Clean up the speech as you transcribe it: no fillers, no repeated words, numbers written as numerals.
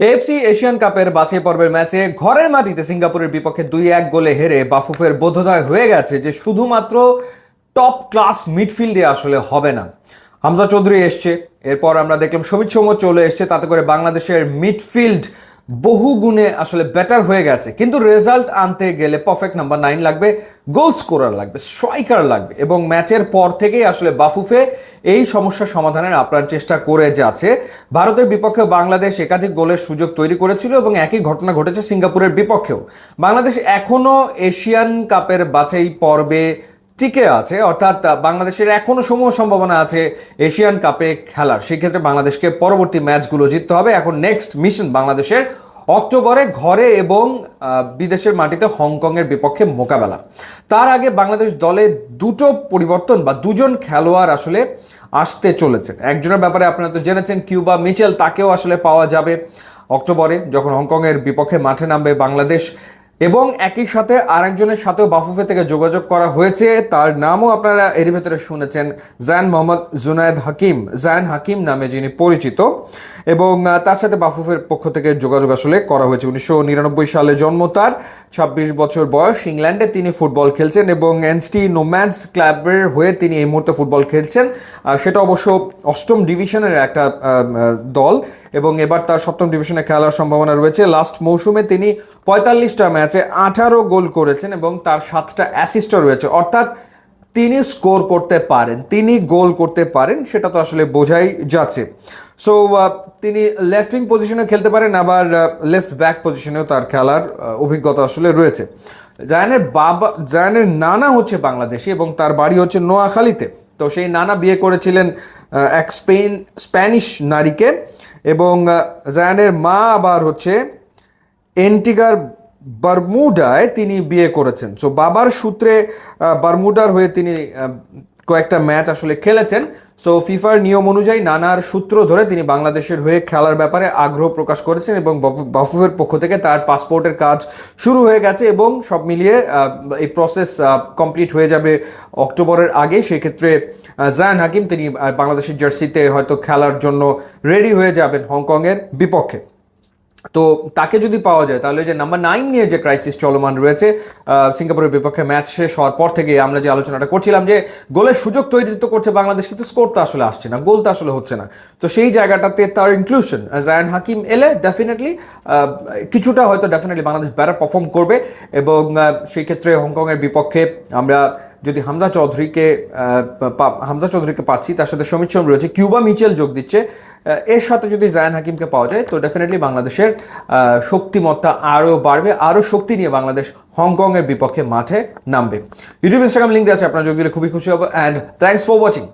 AFC Asian কাপের বাছাই পর্বের ম্যাচে ঘরের মাটিতে সিঙ্গাপুরের বিপক্ষে 2-1 গোলে হেরে বাফুফের বোধোদয় হয়ে গেছে যে শুধুমাত্র টপ ক্লাস মিডফিল্ডে আসলে হবে না। হামজা চৌধুরী এসছে, এরপর আমরা দেখলাম সমিত সোম চলে এসছে, তাতে করে বাংলাদেশের মিডফিল্ড বহু গুণে আসলে বেটার হয়ে গেছে। কিন্তু রেজাল্ট আনতে গেলে পারফেক্ট নাম্বার 9 লাগবে, গোল স্কোরার লাগবে, স্ট্রাইকার লাগবে। এবং ম্যাচের পর থেকেই আসলে বাফুফে এই সমস্যা সমাধানের আপ্রাণ চেষ্টা করে যাচ্ছে। ভারতের বিপক্ষে বাংলাদেশ একাধিক গোলের সুযোগ তৈরি করেছিল এবং একই ঘটনা ঘটেছে সিঙ্গাপুরের বিপক্ষেও। বাংলাদেশ এখনো এশিয়ান কাপের বাছাই পর্বে টিকে আছে, অর্থাৎ বাংলাদেশের এখনো সমূহ সম্ভাবনা আছে এশিয়ান কাপে খেলার। সেক্ষেত্রে বাংলাদেশকে পরবর্তী ম্যাচগুলো জিততে হবে। এখন নেক্সট মিশন বাংলাদেশের অক্টোবরে ঘরে এবং বিদেশের মাটিতে হংকংয়ের বিপক্ষে মোকাবেলা। তার আগে বাংলাদেশ দলে দুটো পরিবর্তন বা দুজন খেলোয়াড় আসলে আসতে চলেছে। একজনের ব্যাপারে আপনারা তো জেনেছেন, কিউবা মিচেল, তাকেও আসলে পাওয়া যাবে অক্টোবরে যখন হংকংয়ের বিপক্ষে মাঠে নামবে বাংলাদেশ। এবং একই সাথে আরেকজনের সাথেও বাফুফে থেকে যোগাযোগ করা হয়েছে, তার নামও আপনারা এর ভেতরে শুনেছেন, জায়ান মোহাম্মদ জুনায়েদ হাকিম, জায়ান হাকিম নামে যিনি পরিচিত। এবং তার সাথে বাফুফের পক্ষ থেকে যোগাযোগ আসলে করা হয়েছে। 1999 সালে জন্ম তার, 26 বছর বয়স, ইংল্যান্ডে তিনি ফুটবল খেলছেন এবং এনসটি নোম্যাডস ক্লাবের হয়ে তিনি এই মুহূর্তে ফুটবল খেলছেন। সেটা অবশ্য অষ্টম ডিভিশনের একটা দল এবং এবার তার সপ্তম ডিভিশনে খেলার সম্ভাবনা রয়েছে। লাস্ট মৌসুমে তিনি 45টা ম্যাচে 18 গোল করেছেন এবং তার 7টা অ্যাসিস্টও রয়েছে। অর্থাৎ তিনি স্কোর করতে পারেন, তিনি গোল করতে পারেন, সেটা তো আসলে বোঝাই যাচ্ছে। সো তিনি লেফট উইং পজিশনে খেলতে পারেন, আবার লেফট ব্যাক পজিশনেও তার খেলার অভিজ্ঞতা আসলে রয়েছে। জায়ানের নানা হচ্ছে বাংলাদেশি এবং তার বাড়ি হচ্ছে নোয়াখালীতে। তো সেই নানা বিয়ে করেছিলেন এক স্প্যানিশ নারীকে এবং জায়ানের মা আবার হচ্ছে এন্টিগার বারমুডায় তিনি বিয়ে করেছেন। সো বাবার সূত্রে বারমুডার হয়ে তিনি কয়েকটা ম্যাচ আসলে খেলেছেন। সো ফিফার নিয়ম অনুযায়ী নানার সূত্র ধরে তিনি বাংলাদেশের হয়ে খেলার ব্যাপারে আগ্রহ প্রকাশ করেছেন এবং বাফুফের পক্ষ থেকে তার পাসপোর্টের কাজ শুরু হয়ে গেছে এবং সব মিলিয়ে এই প্রসেস কমপ্লিট হয়ে যাবে অক্টোবরের আগে। সেক্ষেত্রে জায়ান হাকিম তিনি বাংলাদেশের জার্সিতে হয়তো খেলার জন্য রেডি হয়ে যাবেন হংকংয়ের বিপক্ষে। তো তাকে যদি পাওয়া যায় তাহলে যে নাম্বার 9 নিয়ে যে ক্রাইসিস চলমান রয়েছে, সিঙ্গাপুরের বিপক্ষে ম্যাচ শেষ হওয়ার পর থেকে আমরা যে আলোচনাটা করছিলাম যে গোলের সুযোগ তৈরি তো করছে বাংলাদেশ, কিন্তু স্কোর তো আসলে আসছে না, গোল তো আসলে হচ্ছে না। তো সেই জায়গাটাতে তার ইনক্লুশন জায়ান হাকিম এলে ডেফিনেটলি কিছুটা হয়তো ডেফিনেটলি বাংলাদেশ বেটার পারফর্ম করবে। এবং সেই ক্ষেত্রে হংকংয়ের বিপক্ষে আমরা যদি হামজা চৌধুরীকে পাচ্ছি, তার সাথে সমিত সোম রয়েছে, কিউবা মিচেল যোগ দিচ্ছে, এর সাথে যদি জায়ান হাকিমকে পাওয়া যায় তো ডেফিনেটলি বাংলাদেশের শক্তিমত্তা আরও বাড়বে, আরও শক্তি নিয়ে বাংলাদেশ হংকংয়ের বিপক্ষে মাঠে নামবে। ইউটিউব ইনস্টাগ্রাম লিঙ্ক দেওয়া আছে, আপনারা যোগ দিলে খুবই খুশি হবো। And thanks for watching.